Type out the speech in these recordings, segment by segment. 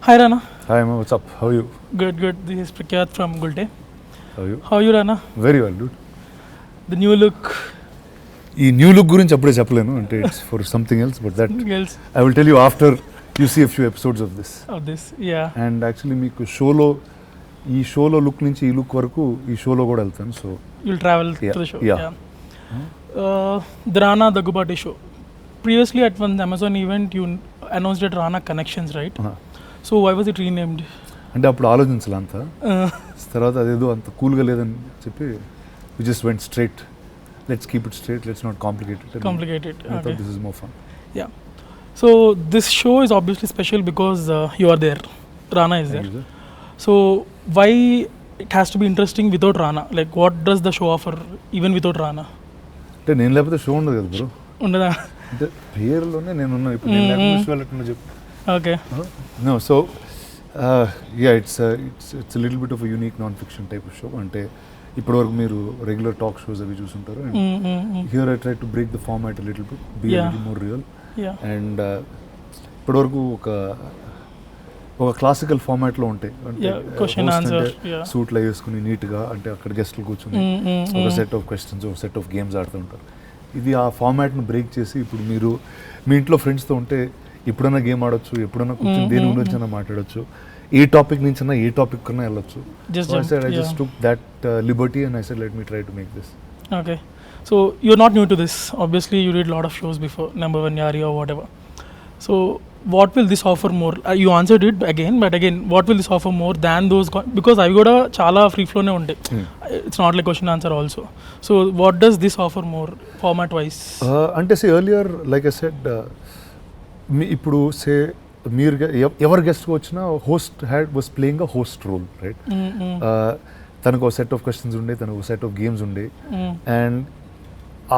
Hi Rana. Hi, Emma. What's up? How are you? Good, good. This is Prakyat from Gulte. How are you? How are you, Rana? Very well, dude. The new look. ఈ new look గురించి అప్పుడే చెప్పలేను అంటే it's for something else but that Girls I will tell you after you see a few episodes of this of this. Yeah. And actually మీకు ఈ షోలో look నుంచి ఈ లుక్ వరకు ఈ షోలో కూడా వెళ్తాను so You'll travel Yeah, to the show. yeah. The Rana Daggubati show. Previously at one Amazon event, you announced it Rana Connections, right? So why was it renamed? అంటే అప్పుడు ఆలోచించాలి అంతా Uh, తర్వాత అదేదో అంత కూల్గా లేదని చెప్పి we just went straight let's keep it straight let's not complicated complicated. Okay. This is more fun So this show is obviously special because you are there. Rana is there. So why it has to be interesting without Rana? Like what does the show offer even without Rana? అంటే నేను లేకపోతే show ఉండదు కదా bro Undada? అంటే పేరులోనే నేను ఉన్నాను ఇప్పుడు నేను లేకపోతే షో వెళ్ళకుండా చెప్పు Okay. No, so it's a little bit of a unique non-fiction type of show. అంటే ఇప్పటివరకు మీరు రెగ్యులర్ టాక్ షోస్ అవి చూసుంటారు and here I try to break the format little bit be Yeah. Little more real Yeah. And ఇప్పటివరకు ఒక classical ఫార్మాట్లో ఉంటాయి Yeah. Question answer. Yeah. సూట్లో వేసుకుని నీట్గా అంటే అక్కడ గెస్ట్లు కూర్చుని ఒక సెట్ ఆఫ్ క్వశ్చన్స్ ఒక సెట్ ఆఫ్ గేమ్స్ ఆడుతూ ఉంటారు. ఇది ఆ ఫార్మాట్ను బ్రేక్ చేసి ఇప్పుడు మీరు మీ ఇంట్లో ఫ్రెండ్స్తో ఉంటే ఎప్పుడైనా గేమ్ ఆడొచ్చు ఎప్పుడైనా కూర్చొని దేని గురించి అయినా మాట్లాడొచ్చు ఏ టాపిక్ నుంచి అయినా ఏ టాపిక్ కన్నా వెళ్ళొచ్చు. Just So I jump, said I yeah. just took that liberty and I said let me try to make this. Okay. So you're not new to this. Obviously, you did a lot of shows before, Number One Yari or whatever. So what will this offer more? You answered it again, but again, what will this offer more than those? Because I've got a chala free flow ne unde. It's not like question answer also. So what does this offer more format wise? అంటే say earlier like I said ఇప్పుడు say మీరు ఎవరు గెస్ట్గా వచ్చినా host was playing a host role right. తనకు ఒక set of questions ఉండే తనకు ఒక సెట్ ఆఫ్ గేమ్స్ ఉండే అండ్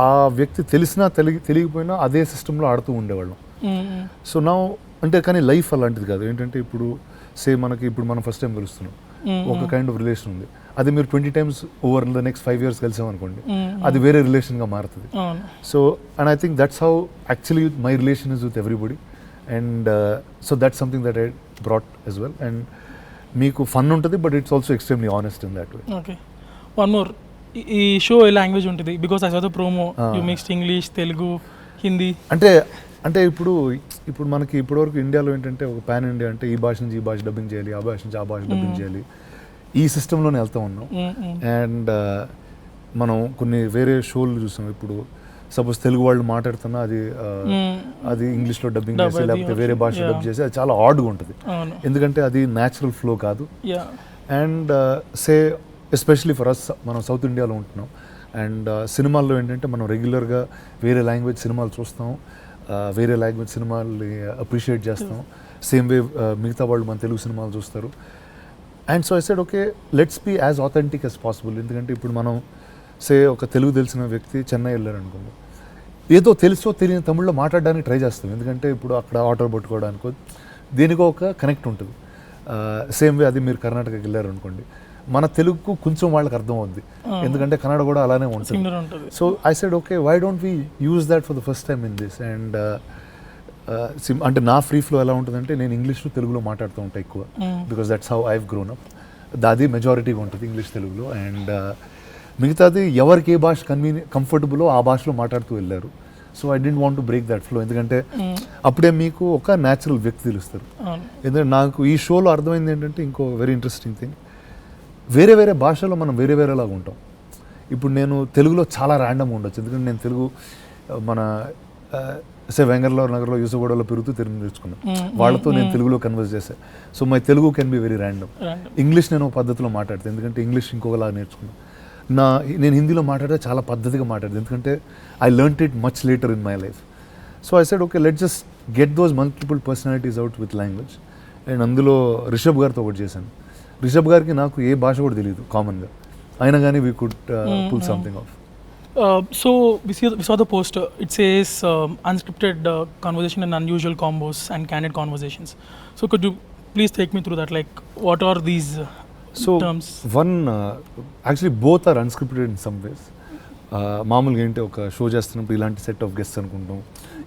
ఆ వ్యక్తి తెలిసినా తెలియకపోయినా అదే సిస్టంలో ఆడుతూ ఉండేవాళ్ళం. సో నా అంటే కానీ లైఫ్ అలాంటిది కాదు ఏంటంటే ఇప్పుడు మనకి ఇప్పుడు మనం ఫస్ట్ టైం కలుస్తున్నాం ఒక కైండ్ ఆఫ్ రిలేషన్ ఉంది అది మీరు 20 times over the next 5 years కలిసామనుకోండి అది వేరే రిలేషన్గా మారుతుంది. So and I think that's how actually my relation is with everybody and so that's something that I brought as well and మీకు fun ఉంటుంది but it's also extremely honest in that way. Okay. One more. ఈ show ఏ language ఉంటుంది because I saw the promo you mixed English Telugu Hindi. అంటే ఇప్పుడు మనకి ఇప్పటివరకు ఇండియాలో ఏంటంటే ఒక పాన్ ఇండియా అంటే ఈ భాష నుంచి ఈ భాష డబ్బింగ్ చేయాలి ఆ భాష నుంచి ఆ భాష డబ్బింగ్ చేయాలి ఈ సిస్టంలోనే వెళ్తూ ఉన్నాం. అండ్ మనం కొన్ని వేరే షోలు చూసాం ఇప్పుడు సపోజ్ తెలుగు వాళ్ళు మాట్లాడుతున్నా అది ఇంగ్లీష్లో డబ్బింగ్ చేసి లేకపోతే వేరే భాష డబ్ చేసి అది చాలా ఆడ్గా ఉంటుంది ఎందుకంటే అది న్యాచురల్ ఫ్లో కాదు. అండ్ ఎస్పెషలీ ఫర్ అస్ మనం సౌత్ ఇండియాలో ఉంటున్నాం అండ్ సినిమాల్లో ఏంటంటే మనం రెగ్యులర్గా వేరే లాంగ్వేజ్ సినిమాలు చూస్తాం వేరే లాంగ్వేజ్ సినిమాల్ని అప్రిషియేట్ చేస్తాం సేమ్ వే మిగతా వాళ్ళు మన తెలుగు సినిమాలు చూస్తారు. And so I said okay let's be as authentic as possible ఎందుకంటే ఇప్పుడు మనం ఒక తెలుగు తెలిసిన వ్యక్తి చెన్నై వెళ్ళారు అనుకోండి ఏదో తెలుసో తెలియని తమిళ్లో మాట్లాడడానికి ట్రై చేస్తాం ఎందుకంటే ఇప్పుడు అక్కడ ఆటో పట్టుకోవడానికో దేనికో ఒక కనెక్ట్ ఉంటుంది. సేమ్ వే అది మీరు కర్ణాటకకి వెళ్ళారు అనుకోండి మన తెలుగుకు కొంచెం వాళ్ళకి అర్థం అవుద్ది ఎందుకంటే కన్నడ కూడా అలానే ఉంటుంది. So I said okay why don't we use that for the first time in this and అంటే నా ఫ్రీ ఫ్లో ఎలా ఉంటుందంటే నేను ఇంగ్లీష్లో తెలుగులో మాట్లాడుతూ ఉంటాను ఎక్కువ because that's how I've grown up అది మెజారిటీగా ఉంటుంది ఇంగ్లీష్ తెలుగులో అండ్ మిగతాది ఎవరికి ఏ భాష కంఫర్టబుల్లో ఆ భాషలో మాట్లాడుతూ వెళ్ళారు. So I don't want to break that flow ఎందుకంటే అప్పుడే మీకు ఒక న్యాచురల్ వ్యక్తి తెలుస్తారు. ఎందుకంటే నాకు ఈ షోలో అర్థమైంది ఏంటంటే ఇంకో వెరీ ఇంట్రెస్టింగ్ థింగ్ వేరే భాషలో మనం వేరేలాగా ఉంటాం. ఇప్పుడు నేను తెలుగులో చాలా ర్యాండమ్గా ఉండొచ్చు ఎందుకంటే నేను తెలుగు మన నగర్లో యూసఫగూడలో పెరుగుతూ తెలుగు నేర్చుకున్నాను వాళ్ళతో నేను తెలుగులో కన్వర్స్ చేశాను. So my Telugu can be very random. English నేను పద్ధతిలో మాట్లాడతాను ఎందుకంటే ఇంగ్లీష్ ఇంకొకలా నేర్చుకున్నాను. నేను హిందీలో మాట్లాడితే చాలా పద్ధతిగా మాట్లాడతాను ఎందుకంటే I learnt it much later in my life. So I said okay let just get those multiple personalities out with language and అందులో రిషబ్ గారితో ఒకటి చేశాను. రిషబ్ గారికి నాకు ఏ భాష కూడా తెలియదు కామన్గా అయినా కానీ we could pull something off. So we saw the poster. It says unscripted conversation and unusual combos and candid conversations. So could you please take me through that? Like what are these terms? One actually both are unscripted in some ways. మామూలుగా ఏంటి ఒక show చేస్తున్నప్పుడు ఇలాంటి set of guests అనుకుంటాం,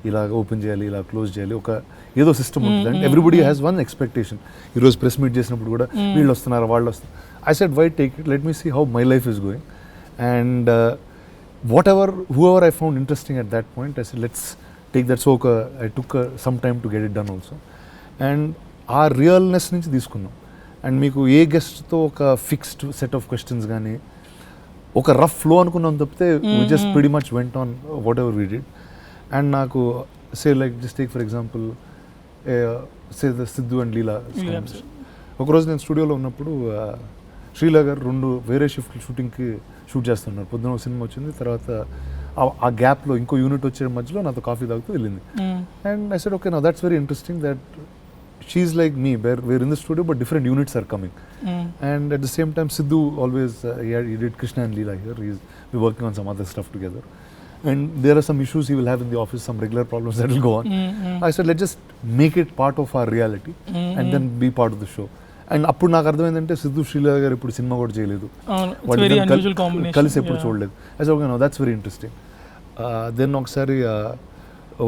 ఇలా open చేయాలి, ఇలా close చేయాలి, ఒక ఏదో సిస్టమ్ ఉంటుంది. And everybody has one expectation. ఈరోజు ప్రెస్ మీట్ చేసినప్పుడు కూడా వీళ్ళు వస్తున్నారు, వాళ్ళు వస్తున్నారు. I said why take it, let me see how my life is going. And whoever I found interesting at that point, I said let's take that. So I took some time to get it done also. And ఆ realness నుంచి తీసుకున్నాం. And మీకు ఏ గెస్ట్తో ఒక fixed set of questions కానీ ఒక rough flow అనుకున్నాం తప్పితే we just pretty much went on whatever we did. And నాకు say like just take for example say the Siddhu and Leela. ఒకరోజు నేను స్టూడియోలో ఉన్నప్పుడు శ్రీలా గారు 2 వేరే షూటింగ్కి షూట్ చేస్తున్నారు. పొద్దున ఒక సినిమా వచ్చింది, తర్వాత ఆ గ్యాప్లో ఇంకో యూనిట్ వచ్చే మధ్యలో నాతో కాఫీ తాగుతూ వెళ్ళింది. And I said okay, now that's very interesting that she's like me, we're in the studio but different units are coming. And at the same time Siddhu always he did Krishna and Leela here. We're working on some other stuff together. And there are some issues he will have in the office, some regular problems that will go on. I said let's just make it part of our reality and then be part of the show. And అప్పుడు నాకు అర్థమైందంటే సిద్ధు శ్రీలా గారు ఇప్పుడు cinema కూడా చేయలేదు, కలిసి ఎప్పుడు చూడలేదు. As okay, no that's very interesting. Then ఒకసారి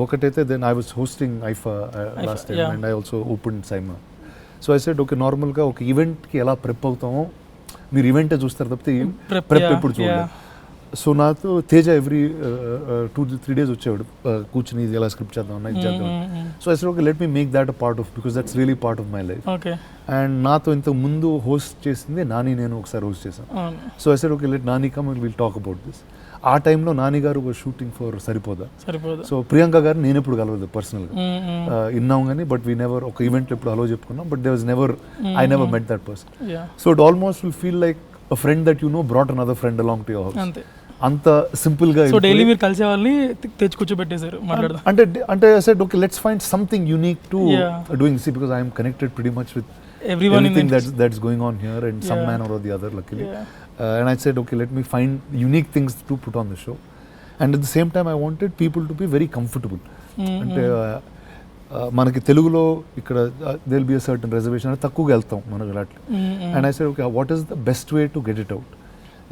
ఒకటైతే then I was hosting IIFA last time and I also open SIIMA. So I said okay, నార్మల్గా ఒక ఈవెంట్కి ఎలా ప్రెప్ అవుతామో మీరు ఈవెంటే చూస్తారు తప్పితే ప్రెప్ ఎప్పుడు చూడలేదు. సో నాతో తేజ ఎవ్రీ 2-3 days వచ్చేవాడు, కూర్చుని ఇది ఎలా స్క్రిప్ట్ చేద్దాం, ఇది చేద్దాం. So I said okay, let me make that a part of, because that's really part of my life. And నాతో ఇంతకు ముందు హోస్ట్ చేసింది నాని, నేను ఒకసారి హోస్ట్ చేశాను. So I said okay, let Nani come and will talk about this. ఆ టైంలో నాని గారు shooting for Saripodhaa. So Priyanka గారు నేను ఎప్పుడు కలవదు పర్సనల్గా, విన్నాం కానీ బట్ వీ నెవర్ ఒక ఈవెంట్లో ఎప్పుడు హలో చెప్పుకున్నాం, but they was never, I never met that person. So it almost will feel like a friend that you know brought another friend along to your house. అంత simple గా. So daily మీరు కలిసే వాళ్ళని తెచ్చి కూర్చోబెట్టేశారు మాట్లాడదాం అంటే I said okay, let's find something unique to doing this, because I am connected pretty much with everything that's going on here in some manner or the other, luckily. And I said okay, let me find unique things to put on the show. And at the same time I wanted people to be very comfortable. అంటే మనకి తెలుగులో ఇక్కడ there will be a certain reservation అంటే తక్కువగా వెళ్తాం మనకు అట్లా. And I said okay, what is the best way to get it out?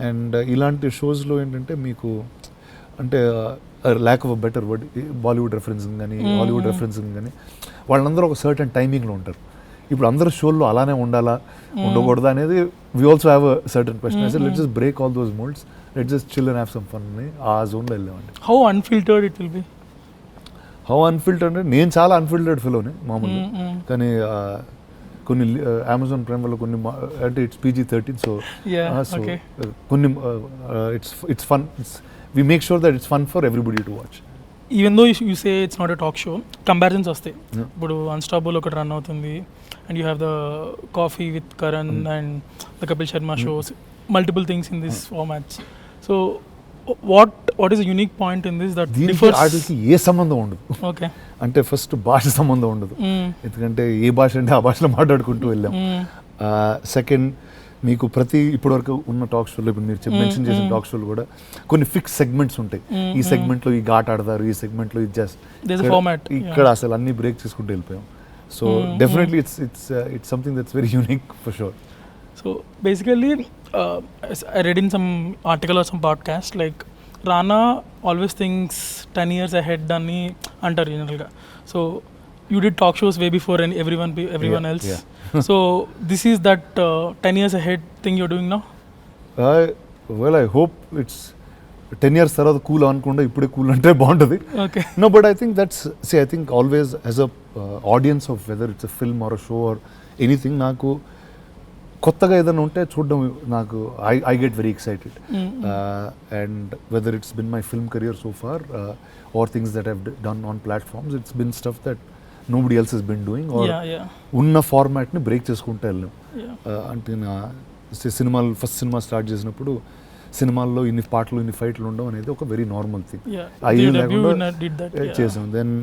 And ఇలాంటి షోస్లో ఏంటంటే మీకు అంటే lack of a better word, Bollywood referencing కానీ హాలీవుడ్ రెఫరెన్సింగ్ కానీ వాళ్ళందరూ ఒక సర్టన్ టైమింగ్లో ఉంటారు. ఇప్పుడు అందరూ షోల్లో అలానే ఉండాలా ఉండకూడదా అనేది we also have a certain question. I said let's just break all those moulds, let's just chill and have some fun అని ఆ జోన్లో వెళ్ళామండి. How unfiltered it will be? How unfiltered అంటే నేను చాలా అన్ఫిల్టర్డ్ ఫిలోని మామూలుగా, కానీ కొన్ని అమెజాన్ ప్రైమ్ వల్ల కొన్ని అంటే ఇట్స్ PG-13, సో కొన్ని it's fun, we make sure that it's fun for everybody to watch. Even though you say it's not a talk show, comparisons వస్తాయి. ఇప్పుడు అన్స్టాపబుల్ ఒకటి రన్ అవుతుంది and you have the coffee with Karan and the Kapil Sharma shows, multiple things in this formats. So what is unique point in this that వాటికి ఏ సంబంధం ఉండదు. Okay, అంటే first భాష సంబంధం ఉండదు, ఎందుకంటే ఏ భాష అంటే ఆ భాషలో మాట్లాడుకుంటూ వెళ్ళాం. సెకండ్, మీకు ప్రతి ఇప్పటివరకు ఉన్న టాక్ షోలో ఇప్పుడు మీరు మెన్షన్ చేసిన టాక్ షోలు కూడా కొన్ని ఫిక్స్ సెగ్మెంట్స్ ఉంటాయి. ఈ సెగ్మెంట్లో ఈ ఘాట్ ఆడతారు, ఈ సెగ్మెంట్లో ఇది జస్ట్ ఇక్కడ అసలు అన్ని బ్రేక్ చేసుకుంటూ వెళ్ళిపోయాం. So definitely it's something that's very unique for sure. So basically I read in some article or some podcast like Rana always thinks 10 years ahead అని అంటారు జనరల్గా. So you did talk shows way before everyone else. So this is that 10 years ahead thing you're doing now? Well, I hope it's 10 years తర్వాత cool అనుకుంటా, ఇప్పుడే cool అంటే బాగుంటుంది. Okay. No, but I think that's, see, I think always as a audience of whether it's a film or a show or anything, నాకు కొత్తగా ఏదైనా ఉంటే చూడడం నాకు I get very excited. And whether it's been my film career so far or things that have done on platforms, it's been stuff that nobody else has been doing or ఉన్న ఫార్మాట్ని break చేసుకుంటూ వెళ్ళాం. అంటే నా సినిమాలు first cinema start చేసినప్పుడు సినిమాల్లో ఇన్ని పాటలు ఇన్ని ఫైట్లు ఉండవు అనేది ఒక వెరీ నార్మల్ థింగ్. అయ్యి లేకుండా చేసాం. Then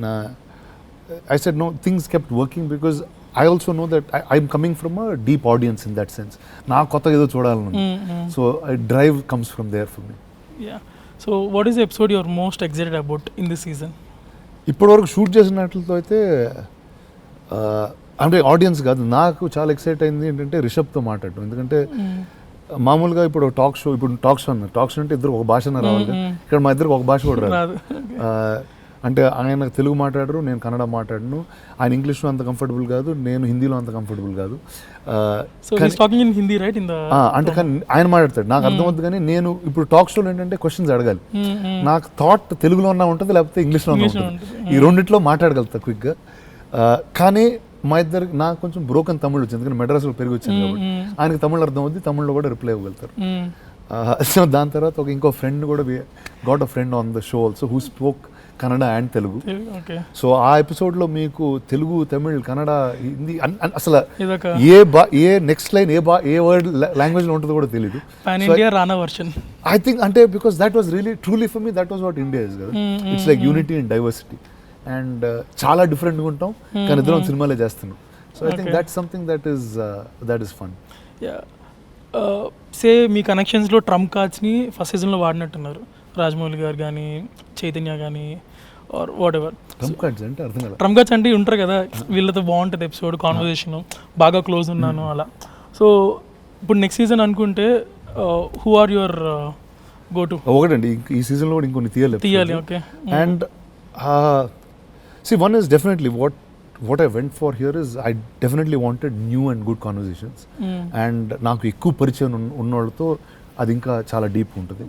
I said no, things kept working because I also know that I'm coming from a deep audience in that sense. Na kotta edo chodalanu. So a drive comes from there for me. Yeah. So what is the episode you're most excited about in this season? ఇప్పటివరకు shoot చేసినట్లతో అయితే అంటే audience కాదు, నాకు చాలా excite అయింది ఏంటంటే రిషబ్తో మాట్లాడటం. ఎందుకంటే మామూలుగా ఇప్పుడు టాక్ షో అన్నారు, టాక్ షో అంటే ఇద్దరు ఒక భాషన రావాలి కదా. ఇక్కడ మా ఇద్దరికి ఒక భాష కూడా రాదు. రాదు. అంటే ఆయన తెలుగు మాట్లాడరు, నేను కన్నడ మాట్లాడను. ఆయన ఇంగ్లీష్లో అంత కంఫర్టబుల్ కాదు, నేను హిందీలో అంత కంఫర్టబుల్ కాదు. So he's talking in Hindi right in the అంటే కానీ ఆయన మాట్లాడతాడు, నాకు అర్థమవుతుంది. కానీ నేను ఇప్పుడు టాక్ షోలో ఏంటంటే క్వశ్చన్స్ అడగాలి. నాకు థాట్ తెలుగులో ఉన్నా ఉంటుంది, లేకపోతే ఇంగ్లీష్లో ఉన్నా ఉంటుంది. ఈ రెండిట్లో మాట్లాడగలుగుతా క్విక్గా. కానీ మా ఇద్దరికి నాకు కొంచెం బ్రోకన్ తమిళ్ వచ్చింది, ఎందుకంటే మెడ్రాస్లో పెరిగి వచ్చింది కాబట్టి ఆయనకి తమిళ్ అర్థం అవుద్ది, తమిళ్లో కూడా రిప్లై ఇవ్వగలుగుతారు. సో దాని తర్వాత ఇంకో ఫ్రెండ్ కూడా got a friend on the show also who spoke Kannada and Telugu. So ఆ ఎపిసోడ్లో మీకు తెలుగు, తమిళ్, కన్నడ, హిందీ అసలు ఏ నెక్స్ట్ లైన్ ఏ వర్డ్ లాంగ్వేజ్లో ఉంటుందో కూడా తెలియదు. ఐ థింక్ అంటే because that was really truly for me that was what India is కదా. It's like unity and diversity. And చాలా డిఫరెంట్గా ఉంటాం కానీ ఇద్దరం సినిమాలే చేస్తున్నాం. So I think that's something that is fun. Say మీ కనెక్షన్స్లో ట్రంప్ కార్డ్స్ని ఫస్ట్ సీజన్లో వాడినట్టున్నారు, రాజమౌళి గారు కానీ చైతన్య కానీ or whatever. Trump cards అంటే అర్థం కదా. ట్రంప్ కార్డ్స్ అంటే ఉంటారు కదా, వీళ్ళతో బాగుంటుంది ఎపిసోడ్, కాన్వర్జేషన్, బాగా క్లోజ్ ఉన్నాను అలా. సో ఇప్పుడు నెక్స్ట్ సీజన్ అనుకుంటే who are your go to? ఒకటండి, ఈ సీజన్లో కూడా ఇంకొన్ని తీయాలి. Okay. And see, one is definitely what I went for here is I definitely wanted new and good conversations. And నాకు ఎక్కువ పరిచయం ఉన్నోళ్ళతో అది ఇంకా చాలా డీప్ ఉంటుంది.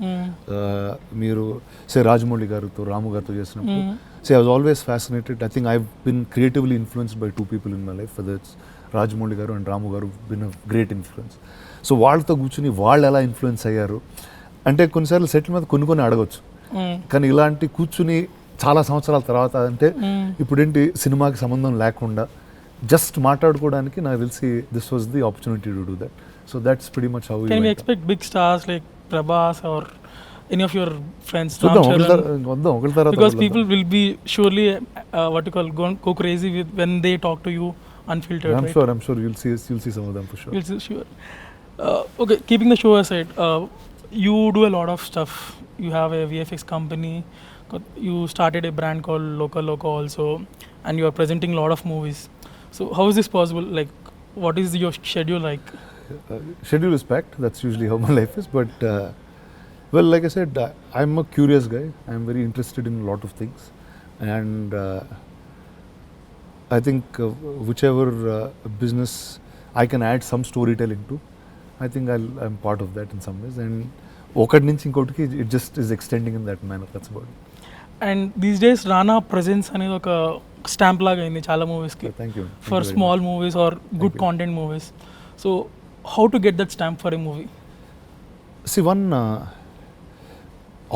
మీరు రాజమౌళి గారితో, రాము గారితో చేసినప్పుడు I was always fascinated. I think I've been creatively influenced by two people in my life, whether it's Rajamouli గారు అండ్ రాము గారు been a great influence. So వాళ్ళతో కూర్చుని వాళ్ళు ఎలా ఇన్ఫ్లుయెన్స్ అయ్యారు అంటే కొన్నిసార్లు సెటిల్ మీద కొన్ని అడగొచ్చు, కానీ ఇలాంటి కూర్చుని చాలా సంవత్సరాల తర్వాత అంటే ఇప్పుడేంటి సినిమాకి సంబంధం లేకుండా జస్ట్ మాట్లాడుకోవడానికి నాకు తెలిసి this was the opportunity to do that. So that's pretty much how can we expect big stars like Prabhas or any of your friends? వద్దాం ఒకళ్ళ తర్వాత, because people will be surely what you call go crazy with when they talk to you unfiltered. I'm sure you'll see some of them for sure. You'll see, sure. Okay, keeping the show aside, you do a lot of stuff. You have a VFX company. You started a brand called Loco also, and you are presenting a lot of movies. So how is this possible? Like, what is your schedule like? Schedule is packed. That's usually how my life is. But well, like I said, I'm a curious guy. I'm very interested in a lot of things, and I think whichever business I can add some storytelling to, I think I'm part of that in some ways. And ఒకటి నుంచి ఇంకోటికి it just is extending in that manner. That's about it. And these days Rana presence అనేది ఒక stamp లాగా అయింది చాలా మూవీస్కి. Thank you. For small movies or good content movies. So how to get that stamp for a movie? See, one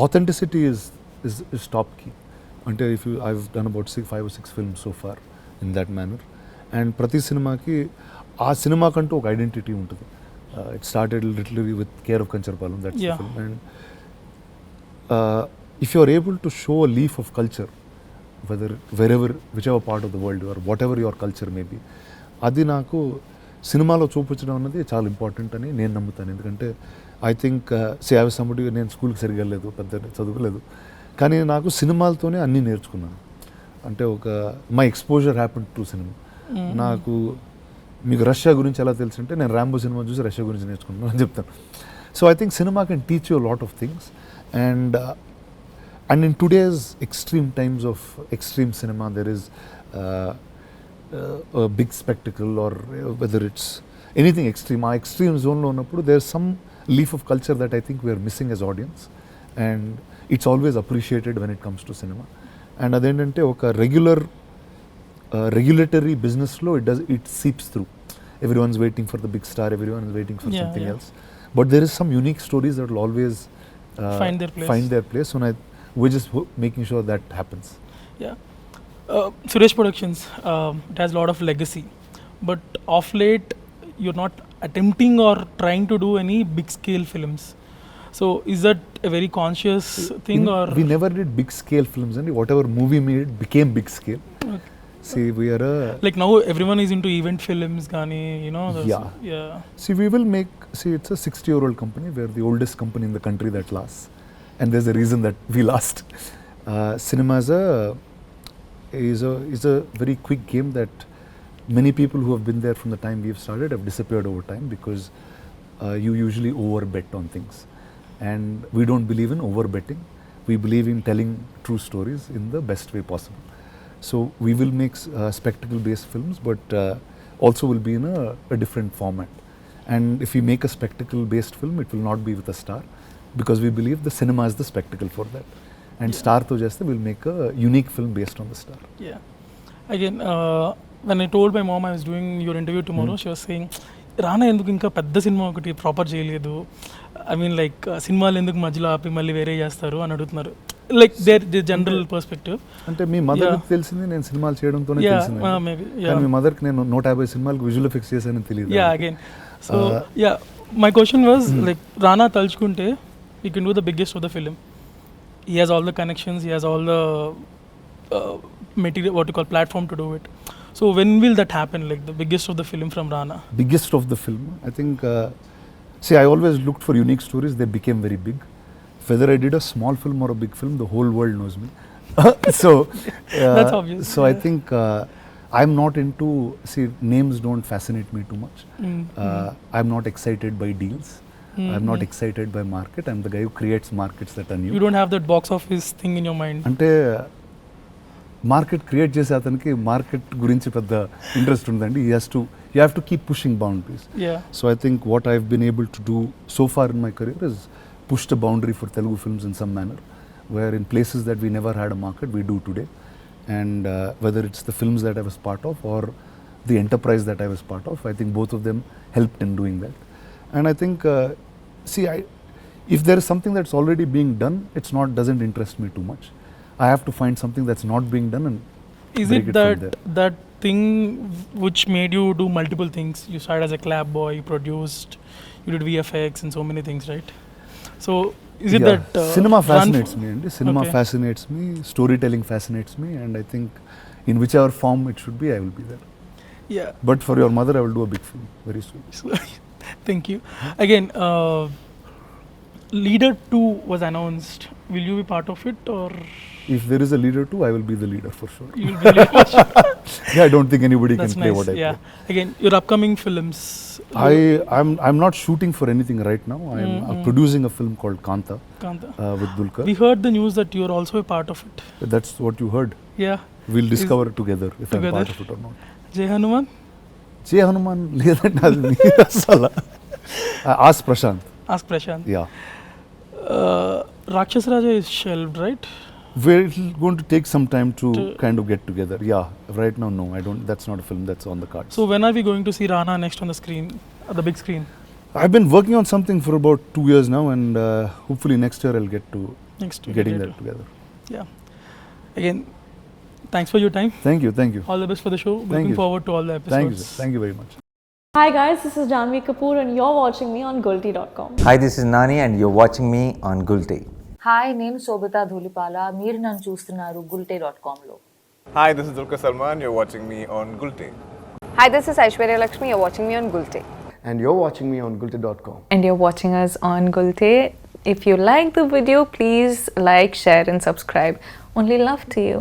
authenticity is top key. అంటే I've done about 5 or 6 films so far in that manner. And ప్రతి సినిమాకి ఆ సినిమాకంటూ ఒక identity ఉంటుంది. It started literally with Care of Kancharpalam, that's the film. And if you are able to show a leaf of culture, whichever part of the world you are, whatever your culture may be, అది నాకు సినిమాలో చూపించడం అన్నది చాలా important అని నేను నమ్ముతాను. ఎందుకంటే ఐ థింక్ సంబడి నేను స్కూల్కి సరిగ్గా వెళ్ళలేదు, పెద్ద చదువుకోలేదు, కానీ నాకు సినిమాలతోనే అన్నీ నేర్చుకున్నాను. అంటే my exposure happen to cinema. నాకు మీకు రష్యా గురించి ఎలా తెలుసు అంటే నేను ర్యాంబో సినిమా చూసి రష్యా గురించి నేర్చుకున్నాను అని చెప్తాను. So I think cinema can teach you lot of things. And in today's extreme times of extreme cinema, there is a big spectacle, or whether it's anything extreme, our extreme zone lo unnappudu there's some leaf of culture that I think we are missing as audience, and it's always appreciated when it comes to cinema. And adendante oka regulatory business lo it seeps through. Everyone's waiting for the big star, everyone is waiting for something else, but there is some unique stories that will always find their place, and we're just making sure that happens. Yeah. Suresh Productions, it has a lot of legacy, but of late you're not attempting or trying to do any big scale films. So is that a very conscious thing? Or we never did big scale films, and whatever movie made became big scale. Okay. See, we are like now everyone is into event films gani, you know. Yeah. See, we will make, it's a 60-year-old company. We are the oldest company in the country that lasts, and there's a reason that we last. Cinema is a very quick game that many people who have been there from the time we've started have disappeared over time, because you usually overbet on things. And we don't believe in overbetting. We believe in telling true stories in the best way possible. So we will make spectacle-based films, but also will be in a different format. And if we make a spectacle-based film, it will not be with a star, because we believe the cinema is the spectacle for that. And star to just will make a unique film based on the star. Yeah. Again, when I told my mom I was doing your interview tomorrow, she was saying, రానా ఎందుకు ఇంకా పెద్ద cinema ఒకటి proper చేయలేదు, I mean like సినిమాలు ఎందుకు మధ్యలో ఆపి మళ్ళీ వేరే చేస్తారు అని అడుగుతున్నారు, లైక్ దేర్ జనరల్ పర్స్పెక్టివ్. అంటే మీ మదర్కి తెలిసింది నేను సినిమాలు చేయడంతోనే తెలిసింది, కానీ మీ మదర్కి నేను 150 సినిమాలకు విజువల్ ఎఫెక్ట్స్ చేశానని తెలియదు. Yeah again so yeah my question was like Rana తలుచుకుంటే you can do the biggest of the film. He has all the connections, he has all the material, what you call platform to do it. So when will that happen, like the biggest of the film from Rana? Biggest of the film, I think, see, I always looked for unique stories, they became very big. Whether I did a small film or a big film, the whole world knows me. So that's obvious. So I think I'm not into, see, names don't fascinate me too much. I'm not excited by deals. I'm not excited by market. I'm the guy who creates markets that are new. You don't have that box office thing in your mind. అంటే market create చేసే అతనికి market గురించి పెద్ద interest ఉందండి. You have to keep pushing boundaries. So I think what I been able to do so far in my career is push the boundary for Telugu films in some manner, where in places that we never had a market, we do today. And whether it's the films that I was part of or the enterprise that I was part of, I think both of them helped in doing that. And I think, see, if there is something that's already being done, doesn't interest me too much. I have to find something that's not being done and is break it that thing which made you do multiple things? You started as a clap boy, you produced, you did VFX and so many things, right? So is it that cinema fascinates me, and cinema fascinates me, storytelling fascinates me, and I think in whichever form it should be, I will be there. Yeah. But for your mother, I will do a big film very soon. Thank you. Again, Leader 2 was announced. Will you be part of it, or? If there is a Leader 2, I will be the leader for sure. You will be the leader. Yeah, I don't think anybody That's can play nice. what I play. Again, your upcoming films. I'm not shooting for anything right now. I'm producing a film called Kanta. With Dulkar. We heard the news that you are also a part of it. That's what you heard. Yeah. We'll discover together if I'm part of it or not. Jai Hanuman? Jai Hanuman లేదంటే అది అసలు. Ask Prashant. Ask Prashant. Yeah. Rakshas Raja is shelved, right? We're going to take some time to kind of get together. Yeah. Right now, no. I don't. That's not a film that's on the cards. So when are we going to see Rana next on the screen, the big screen? I've been working on something for about 2 years now, and hopefully next year I'll get to getting that together. Yeah. Again, thanks for your time. Thank you. Thank you. All the best for the show. Looking forward to all the episodes. Thank you, sir. Thank you very much. Hi guys, this is Janvi Kapoor and you're watching me on Gulte.com. Hi, this is Nani and you're watching me on Gulte. Hi నేను శోభితా ధూళిపాల, మీరు నన్ను చూస్తున్నారు Gulte.com-లో. Hi, this is Dulkar Salman, you're watching me on Gulte. Hi, this is Aishwarya Lakshmi, you're watching me on Gulte. And you're watching me on Gulte.com. And you're watching us on Gulte. If you like the video, please like, share and subscribe. Only love to you.